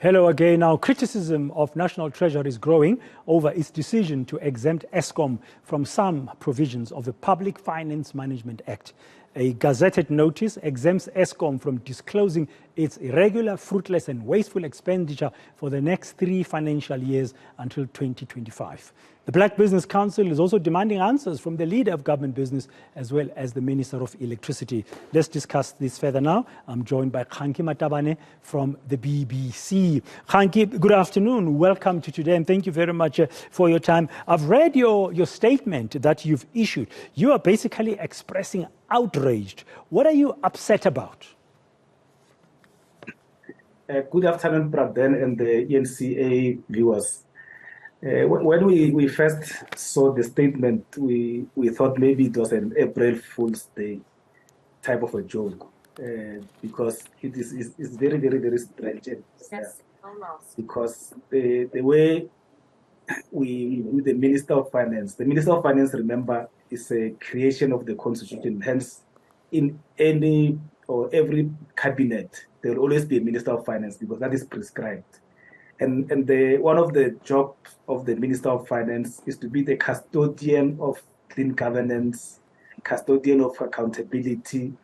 Hello again. Now, criticism of National Treasury is growing over its decision to exempt Eskom from some provisions of the Public Finance Management Act. A gazetted notice exempts Eskom from disclosing its irregular, fruitless and wasteful expenditure for the next 3 financial years until 2025. The Black Business Council is also demanding answers from the leader of government business as well as the Minister of Electricity. Let's discuss this further now. I'm joined by Kganki Matabane from the BBC. Kganki, good afternoon. Welcome to today and thank you very much for your time. I've read your statement that you've issued. You are basically expressing outraged. What are you upset about? Good afternoon, Praden and the eNCA viewers. When we first saw the statement, we thought maybe it was an April Fool's Day type of a joke, because it's very, very, very strange. Yes. Because the way the Minister of Finance, remember, is a creation of the Constitution. Hence, in any or every cabinet, there will always be a Minister of Finance because that is prescribed. And one of the jobs of the Minister of Finance is to be the custodian of clean governance, custodian of accountability,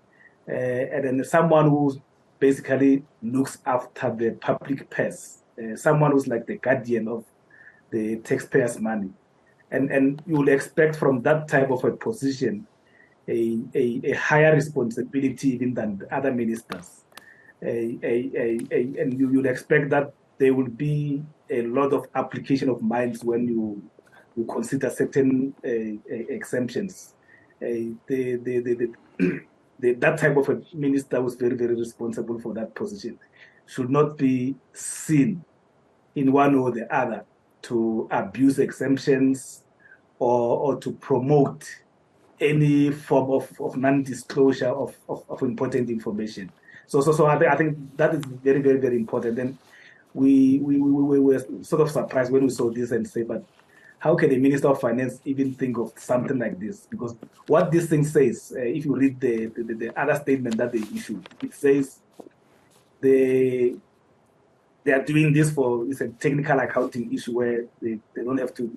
and then someone who basically looks after the public purse, someone who's like the guardian of the taxpayers' money. And you will expect from that type of a position a higher responsibility even than the other ministers. And you'll expect that there will be a lot of application of minds when you consider certain exemptions. That type of a minister who's very, very responsible for that position should not be seen in one or the other to abuse exemptions or to promote any form of non-disclosure of important information. So I think that is very, very, very important. And we were sort of surprised when we saw this and say, but how can the Minister of Finance even think of something like this? Because what this thing says, if you read the other statement that they issued, it says they are doing this it's a technical accounting issue where they don't have to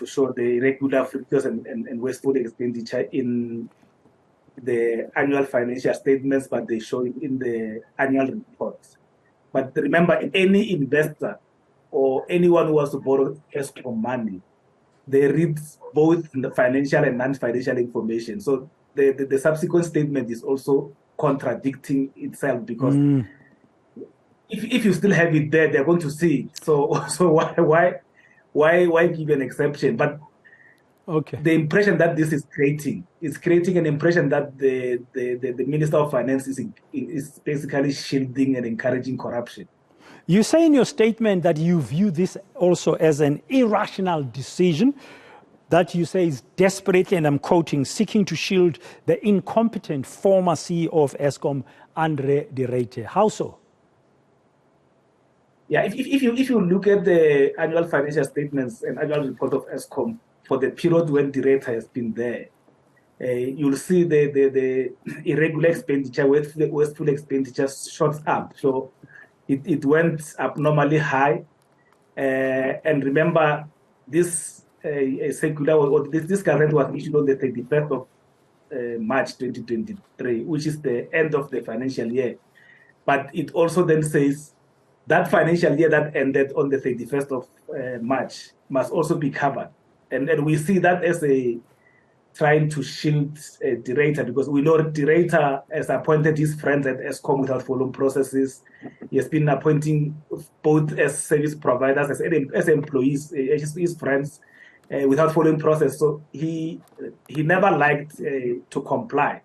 show the irregular, fruitless and wasteful expenditure in the annual financial statements, but they show it in the annual reports. But remember, any investor or anyone who wants to borrow Eskom money, they read both the financial and non-financial information. So the subsequent statement is also contradicting itself because if you still have it there, they're going to see it. So why give an exception? But okay, the impression that this is creating an impression that the Minister of Finance is basically shielding and encouraging corruption. You say in your statement that you view this also as an irrational decision that you say is desperately, and I'm quoting, seeking to shield the incompetent former CEO of Eskom, Andre de Ruyter. How so? Yeah, if you look at the annual financial statements and annual report of Eskom for the period when de Ruyter has been there, you'll see the irregular expenditure, wasteful expenditure shot up. So it went abnormally high. And remember, this circular or this current was issued on the 31st of March 2023, which is the end of the financial year. But it also then says that financial year that ended on the 31st of March must also be covered. And we see that as trying to shield de Ruyter, because we know de Ruyter has appointed his friends at Eskom without following processes. He has been appointing both as service providers, as employees, his friends, without following process. So he never liked to comply.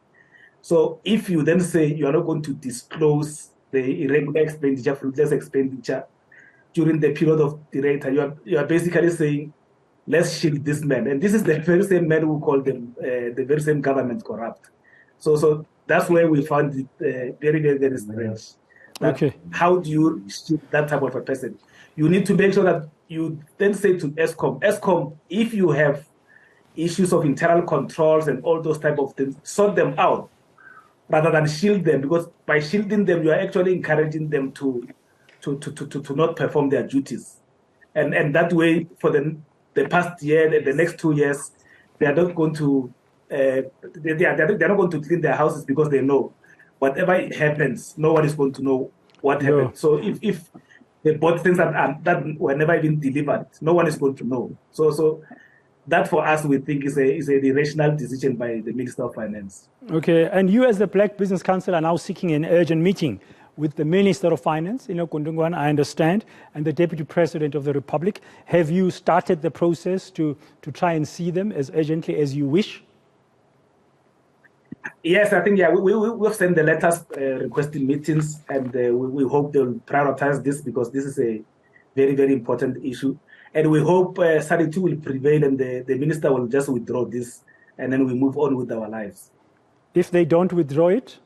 So if you then say you are not going to disclose the irregular expenditure, fruitless expenditure during the period of de Ruyter, you are basically saying, let's shield this man. And this is the very same man who called them, the very same government corrupt. So that's where we found it very, very, very strange. Okay. How do you shield that type of a person? You need to make sure that you then say to Eskom, if you have issues of internal controls and all those type of things, sort them out rather than shield them, because by shielding them, you are actually encouraging them to to not perform their duties. And that way, for the past year, the next 2 years, they are not going to they're not going to clean their houses because they know whatever happens, no one is going to know what happened. So if they bought things that were never even delivered, no one is going to know. So that for us, we think is a irrational decision by the Minister of Finance. Okay, and you as the Black Business Council are now seeking an urgent meeting with the Minister of Finance, Kundungwan, I understand, and the Deputy President of the Republic. Have you started the process to try and see them as urgently as you wish? Yes, I think, we've sent the letters requesting meetings, and we hope they'll prioritize this because this is a very, very important issue. And we hope sanity will prevail and the minister will just withdraw this, and then we move on with our lives. If they don't withdraw it?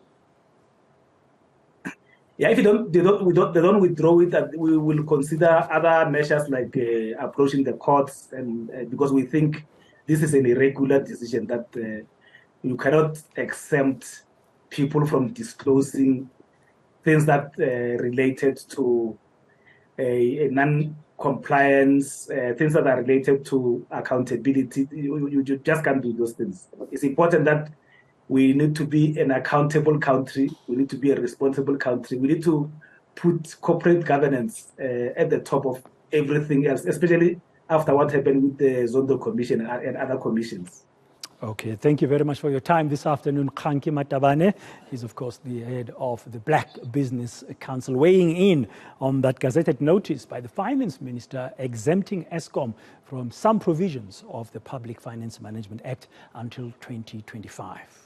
Yeah, if they don't withdraw it, we will consider other measures like approaching the courts, and because we think this is an irregular decision that you cannot exempt people from disclosing things that related to a non-compliance, things that are related to accountability. You just can't do those things. It's important that we need to be an accountable country. We need to be a responsible country. We need to put corporate governance at the top of everything else, especially after what happened with the Zondo Commission and other commissions. Okay, thank you very much for your time this afternoon, Kganki Matabane. He's, of course, the head of the Black Business Council, weighing in on that gazetted notice by the Finance Minister exempting Eskom from some provisions of the Public Finance Management Act until 2025.